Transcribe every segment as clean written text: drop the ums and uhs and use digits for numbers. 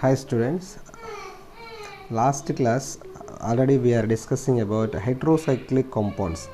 Hi students, last class already we are discussing about heterocyclic compounds,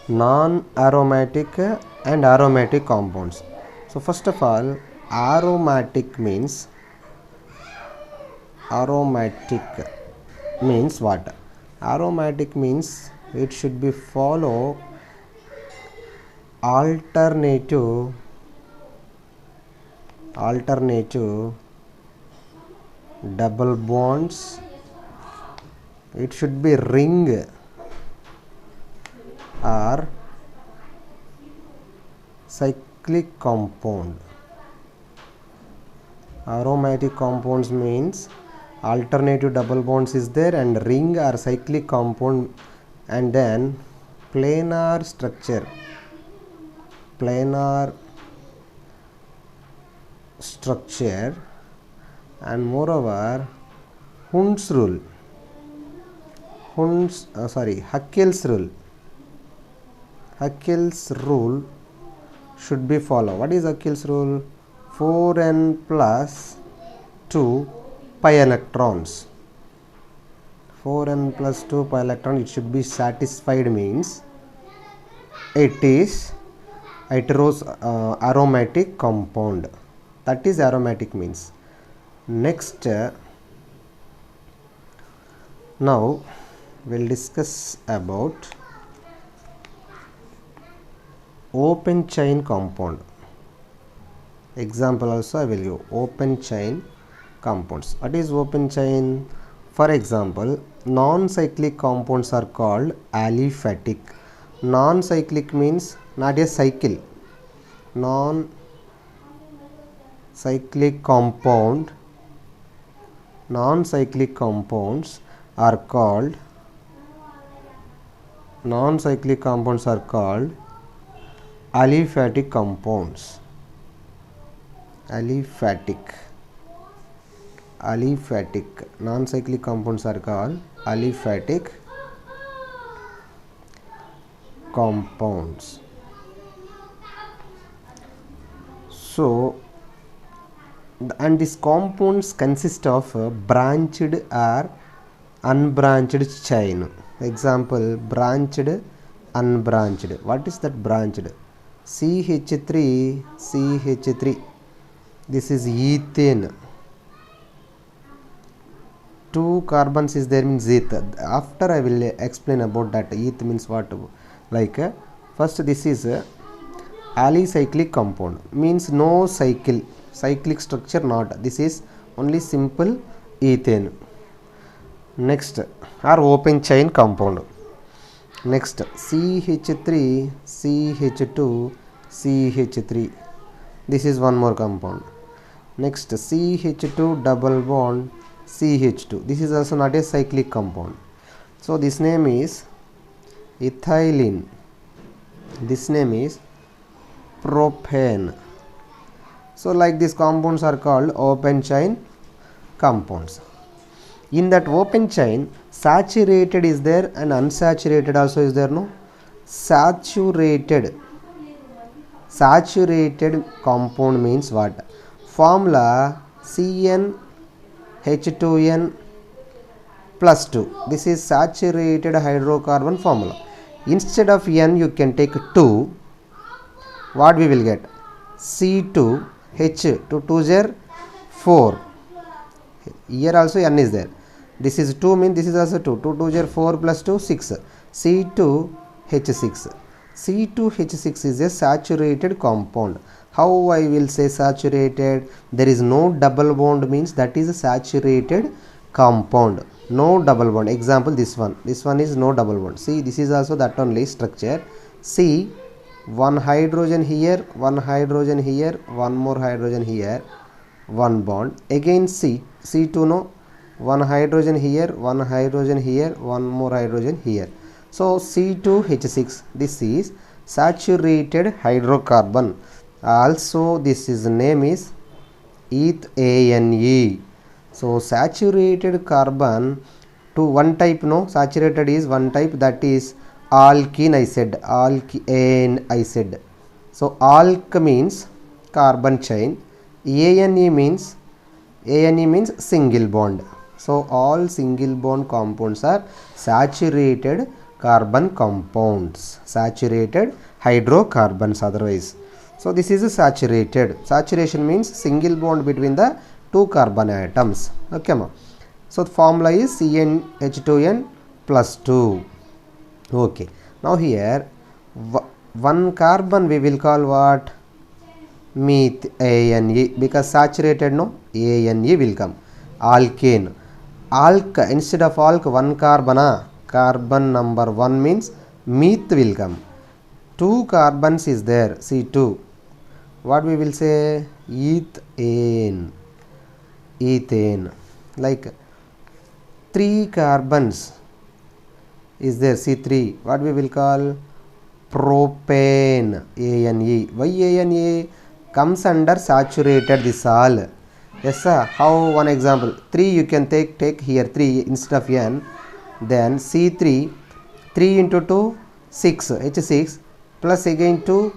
non-aromatic and aromatic compounds. So first of all, aromatic means what? Aromatic means it should be follow alternative double bonds. It should be ring or cyclic compound. Aromatic compounds means alternative double bonds is there and ring or cyclic compound, and then planar structure and moreover Hund's rule Huckel's rule should be followed. What is Huckel's rule? 4n plus 2 pi electrons. 4n plus 2 pi electron, it should be satisfied, means it is aromatic compound. That is aromatic means. Next, now we'll discuss about open chain compound. Example also I will give. Open chain compounds. What is open chain? For example, non-cyclic compounds are called aliphatic. Non-cyclic means not a cycle. Non-cyclic compounds are called aliphatic compounds. Non-cyclic compounds are called aliphatic compounds. So, and these compounds consist of branched or unbranched chain. Example, branched, unbranched. What is that branched? CH3. This is ethane. 2 carbons is there, means eth. After I will explain about that. Eth means what? Like first, this is alicyclic compound, means no cyclic structure not. This is only simple ethane. Next, or open chain compound. Next, CH3, CH2, CH3. This is one more compound. Next, CH2 double bond CH2. This is also not a cyclic compound. So this name is ethylene. This name is propane. So like these compounds are called open chain compounds. In that open chain, saturated is there and unsaturated also is there, no? Saturated compound means what? Formula CnH2n plus 2. This is saturated hydrocarbon formula. Instead of n you can take 2. What we will get? C2H, 2 2s are 4. Here also n is there. This is 2 means this is also 2. 2 2s are 4 plus 2, 6. C2H6. C2H6 is a saturated compound. How I will say saturated? There is no double bond, means that is a saturated compound. No double bond. Example, this one. This one is no double bond. See, this is also that only structure. See, one hydrogen here, one hydrogen here, one more hydrogen here, one bond. Again C2, no, one hydrogen here, one hydrogen here, one more hydrogen here. So C2H6, this is saturated hydrocarbon. Also this is name is ethane. So saturated carbon to one type, no, saturated is one type, that is alkene I said. So alk means carbon chain, ane means ANE means single bond. So all single bond compounds are saturated carbon compounds, saturated hydrocarbons otherwise. So this is a saturated. Saturation means single bond between the two carbon atoms. Okay, ma. So the formula is CnH2n plus 2. Okay. Now here one carbon we will call what? ANE, because saturated no ANE will come. Alkane. Alk, instead of alk one carbon, carbon number 1 means meth will come. 2 carbons is there, C2. What we will say? Ethane. Ethane. Like 3 carbons is there, C3. What we will call? Propane. ANE. Why ANE? Comes under saturated this all. Yes sir. How? One example. 3 you can take here 3 instead of n. Then C3. 3 into 2 6 H6 plus again 2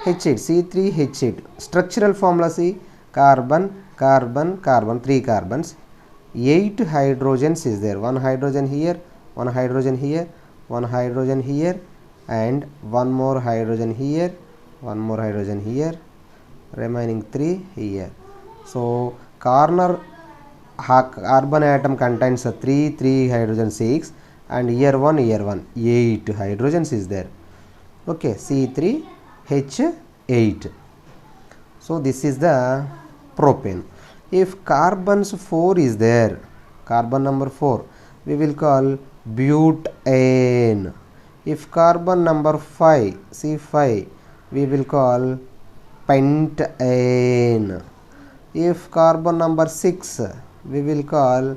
H8 C3 H8. Structural formula see carbon carbon carbon 3 carbons. 8 hydrogens is there. 1 hydrogen here, 1 hydrogen here, 1 hydrogen here, and 1 more hydrogen here, 1 more hydrogen here, remaining 3 here. So corner carbon atom contains 3 hydrogen 6, and here 1 8 hydrogens is there. Okay, C3H8. So this is the propane. If carbons 4 is there, carbon number 4, we will call butane. If carbon number 5, C5, we will call pentane. If carbon number 6, we will call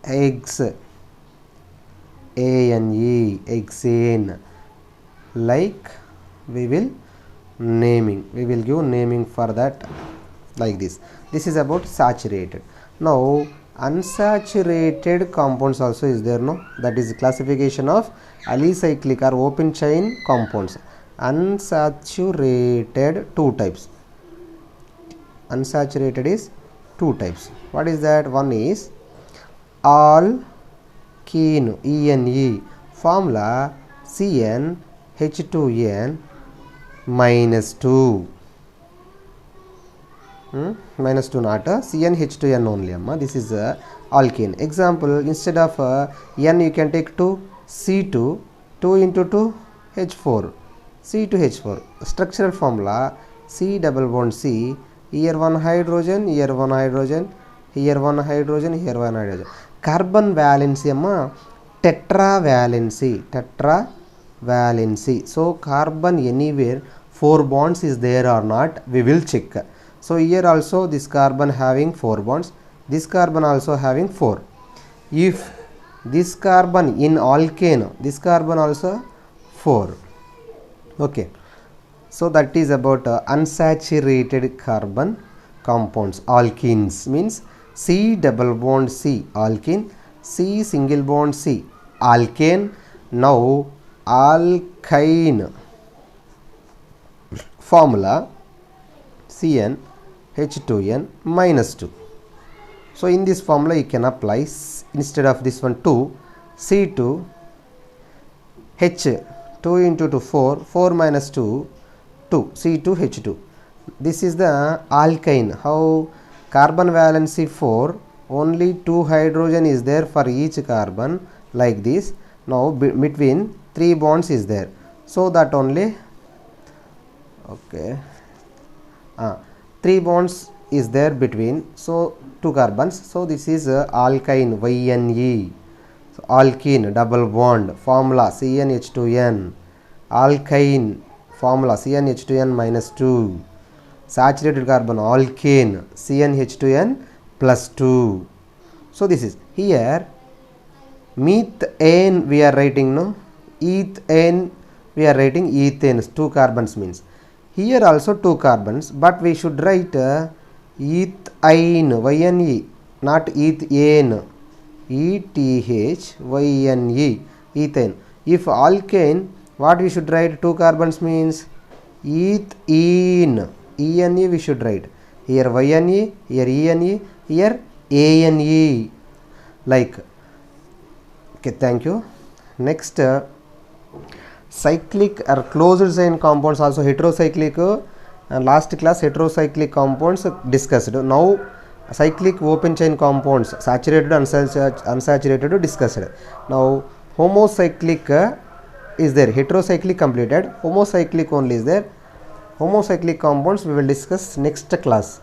hexane, hexane. Like we will give naming for that like this. This is about saturated. Now unsaturated compounds also is there, no? That is classification of alicyclic or open chain compounds. Unsaturated 2 types. Unsaturated is 2 types. What is that? One is alkene, ENE. Formula CnH2n minus 2. Minus 2 not CnH2n only, amma. This is alkene. Example, instead of n you can take 2 C2, 2 into 2 H4, C2H4. Structural formula C double bond C. Here 1 hydrogen, here 1 hydrogen, here 1 hydrogen, here 1 hydrogen. Carbon valency, amma, tetravalency, tetravalency. So carbon anywhere 4 bonds is there or not, we will check. So here also this carbon having 4 bonds, this carbon also having 4. If this carbon in alkane, this carbon also 4. Okay. So that is about unsaturated carbon compounds. Alkenes means C double bond C, alkene, C single bond C, alkane. Now alkyne formula CnH2n minus 2. So in this formula you can apply, instead of this one 2, C2 H, 2 into 2 4, 4 minus 2 2, C2H2. This is the alkyne. How? Carbon valency 4, only 2 hydrogen is there for each carbon, like this. Now between 3 bonds is there, so that only, okay, 3 bonds is there between, so 2 carbons. So this is alkyne, YNE. So alkene double bond formula CnH2n, alkyne formula CnH2n minus 2, saturated carbon alkane CnH2n plus 2. So this is here methane we are writing, no? Ethane we are writing, ethane 2 carbons means. Here also 2 carbons, but we should write ethane, YNE, not ethane, ETHYNE, ethane. If alkane, what we should write? 2 carbons means ethene, ENE we should write. Here YNE, here ENE, Here ANE, like. Okay, thank you. Next, cyclic or closed chain compounds, also heterocyclic. Last class heterocyclic compounds discussed. Now cyclic open chain compounds, saturated and unsaturated, discussed. Now homocyclic is there. Heterocyclic completed. Homocyclic only is there. Homocyclic compounds we will discuss next class.